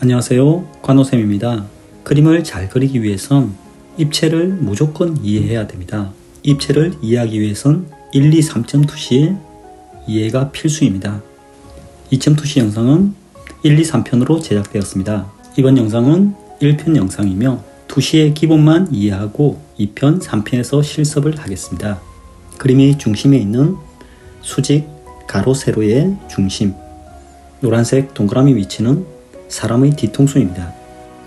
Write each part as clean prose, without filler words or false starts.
안녕하세요, 관호쌤입니다. 그림을 잘 그리기 위해선 입체를 무조건 이해해야 됩니다. 입체를 이해하기 위해선 1, 2, 3점 투시의 이해가 필수입니다. 2점 투시 영상은 1, 2, 3편으로 제작되었습니다. 이번 영상은 1편 영상이며 투시의 기본만 이해하고 2편, 3편에서 실습을 하겠습니다. 그림의 중심에 있는 수직, 가로, 세로의 중심, 노란색 동그라미 위치는 사람의 뒤통수입니다.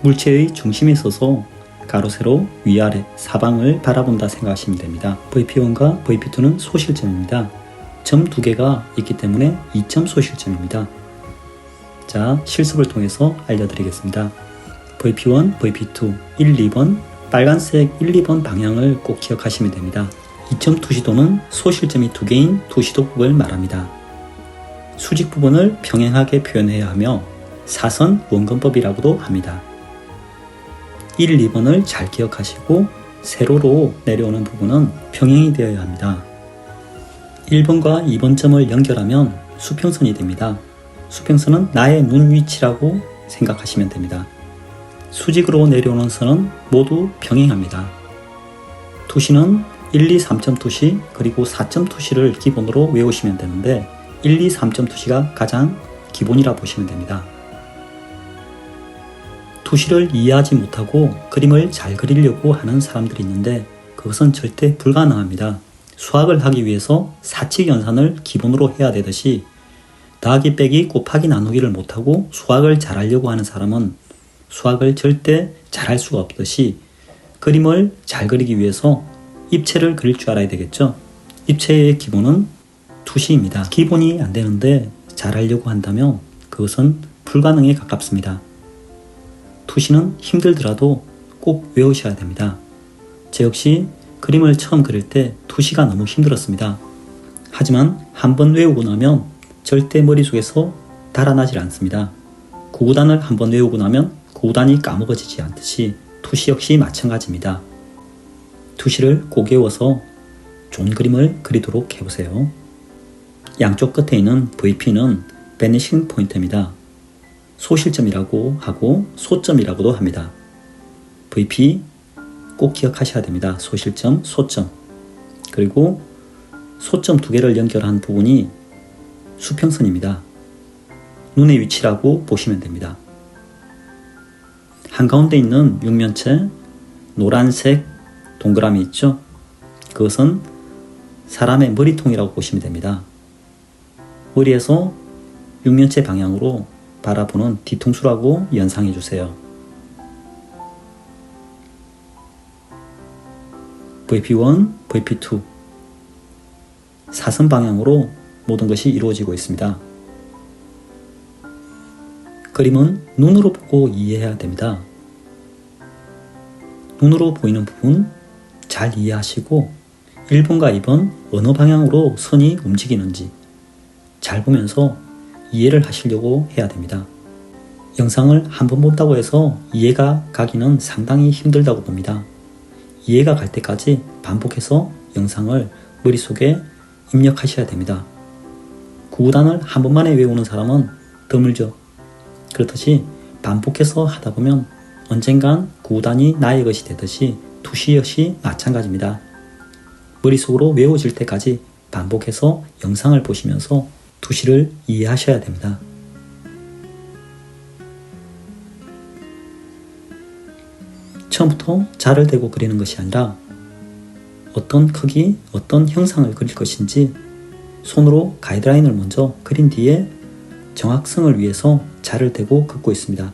물체의 중심에 서서 가로, 세로, 위아래, 사방을 바라본다 생각하시면 됩니다. VP1과 VP2는 소실점입니다. 점 2개가 있기 때문에 2점 소실점입니다. 자, 실습을 통해서 알려드리겠습니다. VP1, VP2, 1, 2번, 빨간색 1, 2번 방향을 꼭 기억하시면 됩니다. 2점 투시도는 소실점이 2개인 투시도국을 말합니다. 수직 부분을 평행하게 표현해야 하며 사선 원근법이라고도 합니다. 1, 2번을 잘 기억하시고 세로로 내려오는 부분은 평행이 되어야 합니다. 1번과 2번 점을 연결하면 수평선이 됩니다. 수평선은 나의 눈 위치라고 생각하시면 됩니다. 수직으로 내려오는 선은 모두 평행합니다. 투시는 1, 2, 3점 투시 그리고 4점 투시를 기본으로 외우시면 되는데 1, 2, 3점 투시가 가장 기본이라 보시면 됩니다. 투시를 이해하지 못하고 그림을 잘 그리려고 하는 사람들이 있는데 그것은 절대 불가능합니다. 수학을 하기 위해서 사칙연산을 기본으로 해야 되듯이 더하기 빼기 곱하기 나누기를 못하고 수학을 잘하려고 하는 사람은 수학을 절대 잘할 수가 없듯이 그림을 잘 그리기 위해서 입체를 그릴 줄 알아야 되겠죠. 입체의 기본은 투시입니다. 기본이 안 되는데 잘하려고 한다면 그것은 불가능에 가깝습니다. 투시는 힘들더라도 꼭 외우셔야 됩니다. 제 역시 그림을 처음 그릴 때 투시가 너무 힘들었습니다. 하지만 한번 외우고 나면 절대 머릿속에서 달아나질 않습니다. 구구단을 한번 외우고 나면 구구단이 까먹어지지 않듯이 투시 역시 마찬가지입니다. 투시를 꼭 외워서 좋은 그림을 그리도록 해보세요. 양쪽 끝에 있는 VP는 베니싱 포인트입니다. 소실점이라고 하고 소점이라고도 합니다. VP 꼭 기억하셔야 됩니다. 소실점, 소점. 그리고 소점 2개를 연결한 부분이 수평선입니다. 눈의 위치라고 보시면 됩니다. 한가운데 있는 육면체 노란색 동그라미 있죠? 그것은 사람의 머리통이라고 보시면 됩니다. 머리에서 육면체 방향으로 바라보는 뒤통수라고 연상해 주세요. VP1, VP2 사선 방향으로 모든 것이 이루어지고 있습니다. 그림은 눈으로 보고 이해해야 됩니다. 눈으로 보이는 부분 잘 이해하시고 1번과 2번 어느 방향으로 선이 움직이는지 잘 보면서 이해를 하시려고 해야 됩니다. 영상을 한 번 본다고 해서 이해가 가기는 상당히 힘들다고 봅니다. 이해가 갈 때까지 반복해서 영상을 머릿속에 입력하셔야 됩니다. 구구단을 한 번만에 외우는 사람은 드물죠. 그렇듯이 반복해서 하다 보면 언젠간 구구단이 나의 것이 되듯이 투시 역시 마찬가지입니다. 머릿속으로 외워질 때까지 반복해서 영상을 보시면서 투시를 이해하셔야 됩니다. 처음부터 자를 대고 그리는 것이 아니라 어떤 크기, 어떤 형상을 그릴 것인지 손으로 가이드라인을 먼저 그린 뒤에 정확성을 위해서 자를 대고 긋고 있습니다.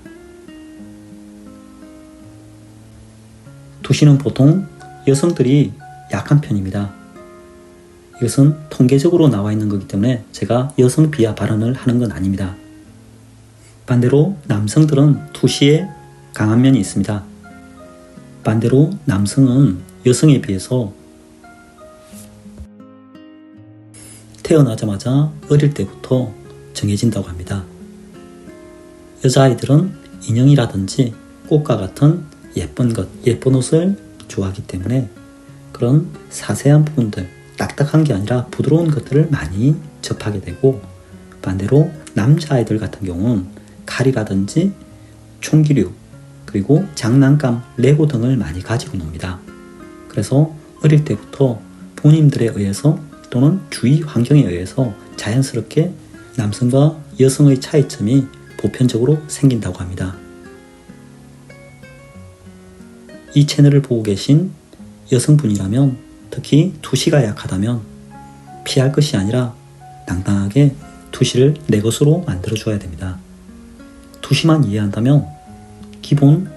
투시는 보통 여성들이 약한 편입니다. 이것은 통계적으로 나와 있는 거기 때문에 제가 여성 비하 발언을 하는 건 아닙니다. 반대로 남성들은 투시에 강한 면이 있습니다. 반대로 남성은 여성에 비해서 태어나자마자 어릴 때부터 정해진다고 합니다. 여자아이들은 인형이라든지 꽃과 같은 예쁜 것, 예쁜 옷을 좋아하기 때문에 그런 사세한 부분들, 딱딱한 게 아니라 부드러운 것들을 많이 접하게 되고 반대로 남자아이들 같은 경우는 칼이라든지 총기류, 그리고 장난감, 레고 등을 많이 가지고 놉니다. 그래서 어릴 때부터 부모님들에 의해서 또는 주위 환경에 의해서 자연스럽게 남성과 여성의 차이점이 보편적으로 생긴다고 합니다. 이 채널을 보고 계신 여성분이라면, 특히 투시가 약하다면 피할 것이 아니라 당당하게 투시를 내 것으로 만들어 줘야 됩니다. 투시만 이해한다면 기본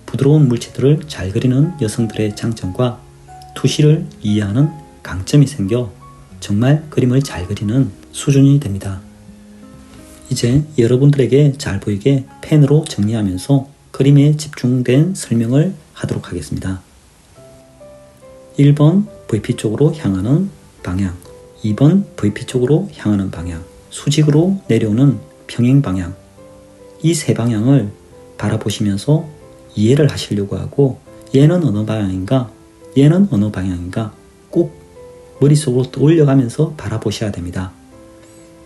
부드러운 물체들을 잘 그리는 여성들의 장점과 투시를 이해하는 강점이 생겨 정말 그림을 잘 그리는 수준이 됩니다. 이제 여러분들에게 잘 보이게 펜으로 정리하면서 그림에 집중된 설명을 하도록 하겠습니다. 1번 VP 쪽으로 향하는 방향, 2번 VP 쪽으로 향하는 방향, 수직으로 내려오는 평행 방향, 이 세 방향을 바라보시면서 이해를 하시려고 하고, 얘는 어느 방향인가, 얘는 어느 방향인가 꼭 머릿속으로 떠올려가면서 바라보셔야 됩니다.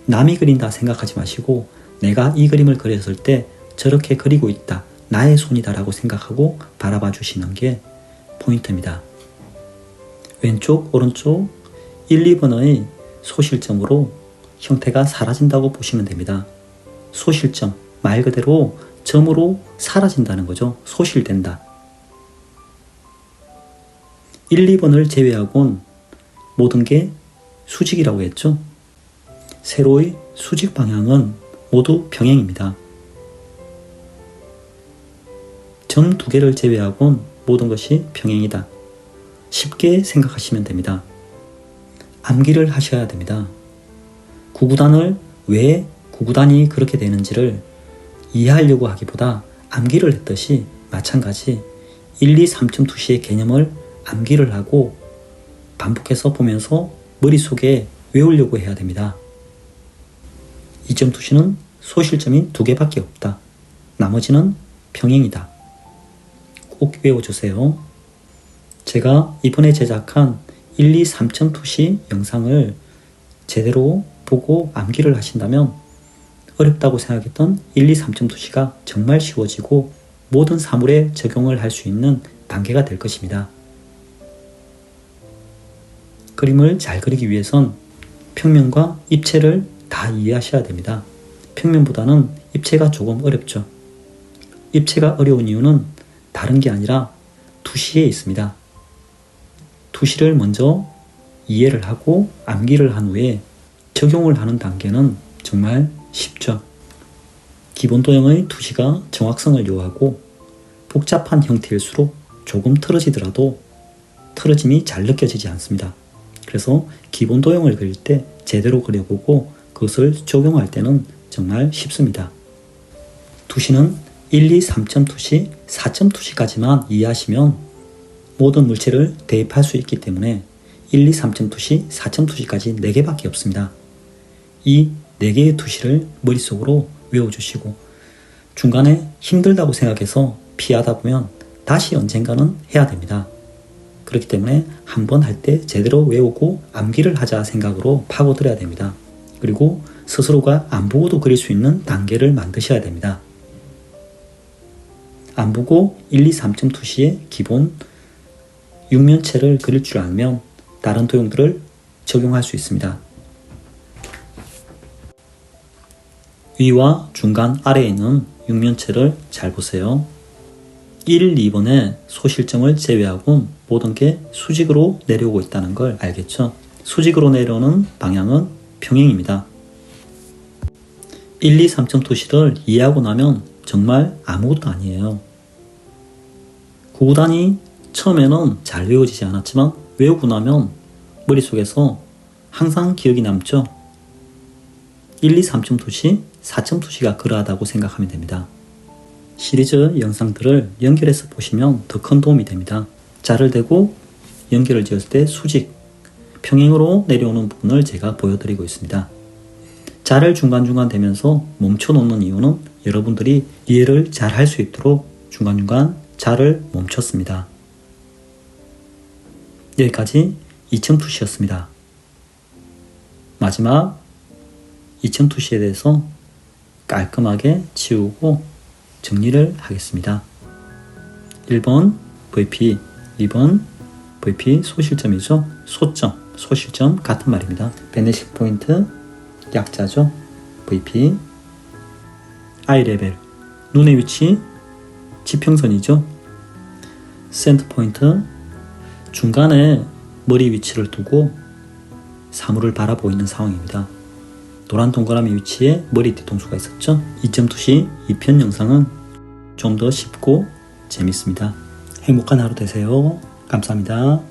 남이 그린다 생각하지 마시고, 내가 이 그림을 그렸을 때 저렇게 그리고 있다, 나의 손이다 라고 생각하고 바라봐 주시는 게 포인트입니다. 왼쪽, 오른쪽 1, 2번의 소실점으로 형태가 사라진다고 보시면 됩니다. 소실점, 말 그대로 점으로 사라진다는 거죠. 소실된다. 1, 2번을 제외하고는 모든 게 수직이라고 했죠. 세로의 수직 방향은 모두 평행입니다. 점 2개를 제외하고는 모든 것이 평행이다. 쉽게 생각하시면 됩니다. 암기를 하셔야 됩니다. 구구단을 왜 구구단이 그렇게 되는지를 이해하려고 하기보다 암기를 했듯이 마찬가지 1, 2, 3점 투시의 개념을 암기를 하고 반복해서 보면서 머릿속에 외우려고 해야 됩니다. 2점 투시는 소실점이 2개밖에 없다. 나머지는 평행이다. 꼭 외워주세요. 제가 이번에 제작한 1, 2, 3점 투시 영상을 제대로 보고 암기를 하신다면 어렵다고 생각했던 1, 2, 3점 투시가 정말 쉬워지고 모든 사물에 적용을 할 수 있는 단계가 될 것입니다. 그림을 잘 그리기 위해선 평면과 입체를 다 이해하셔야 됩니다. 평면보다는 입체가 조금 어렵죠. 입체가 어려운 이유는 다른 게 아니라 투시에 있습니다. 투시를 먼저 이해를 하고 암기를 한 후에 적용을 하는 단계는 정말 쉽죠. 기본 도형의 투시가 정확성을 요하고 복잡한 형태일수록 조금 틀어지더라도 틀어짐이 잘 느껴지지 않습니다. 그래서 기본 도형을 그릴 때 제대로 그려보고 그것을 적용할 때는 정말 쉽습니다. 투시는 1, 2, 3점 투시, 4점 투시까지만 이해하시면 모든 물체를 대입할 수 있기 때문에 1, 2, 3점 투시, 4점 투시까지 4개밖에 없습니다. 이 4개의 투시를 머릿속으로 외워주시고 중간에 힘들다고 생각해서 피하다 보면 다시 언젠가는 해야 됩니다. 그렇기 때문에 한 번 할 때 제대로 외우고 암기를 하자 생각으로 파고들어야 됩니다. 그리고 스스로가 안 보고도 그릴 수 있는 단계를 만드셔야 됩니다. 안 보고 1, 2, 3점 투시의 기본 육면체를 그릴 줄 알면 다른 도형들을 적용할 수 있습니다. 위와 중간 아래에 있는 육면체를 잘 보세요. 1, 2번의 소실점을 제외하고 모든 게 수직으로 내려오고 있다는 걸 알겠죠? 수직으로 내려오는 방향은 평행입니다. 1, 2, 3점 투시를 이해하고 나면 정말 아무것도 아니에요. 구구단이 처음에는 잘 외워지지 않았지만 외우고 나면 머릿속에서 항상 기억이 남죠. 1, 2, 3점 투시, 4점 투시가 그러하다고 생각하면 됩니다. 시리즈 영상들을 연결해서 보시면 더 큰 도움이 됩니다. 자를 대고 연결을 지었을 때 수직, 평행으로 내려오는 부분을 제가 보여드리고 있습니다. 자를 중간중간 대면서 멈춰놓는 이유는 여러분들이 이해를 잘 할 수 있도록 중간중간 자를 멈췄습니다. 여기까지 2점 투시였습니다. 마지막 2점 투시에 대해서 깔끔하게 지우고 정리를 하겠습니다. 1번 VP, 2번 VP 소실점이죠. 소점, 소실점 같은 말입니다. 베네식 포인트 약자죠. VP. 아이 레벨, 눈의 위치 지평선이죠. 센터 포인트, 중간에 머리 위치를 두고 사물을 바라보고 있는 상황입니다. 노란 동그라미 위치에 머리 뒤통수가 있었죠. 2점 투시 2편 영상은 좀 더 쉽고 재밌습니다. 행복한 하루 되세요. 감사합니다.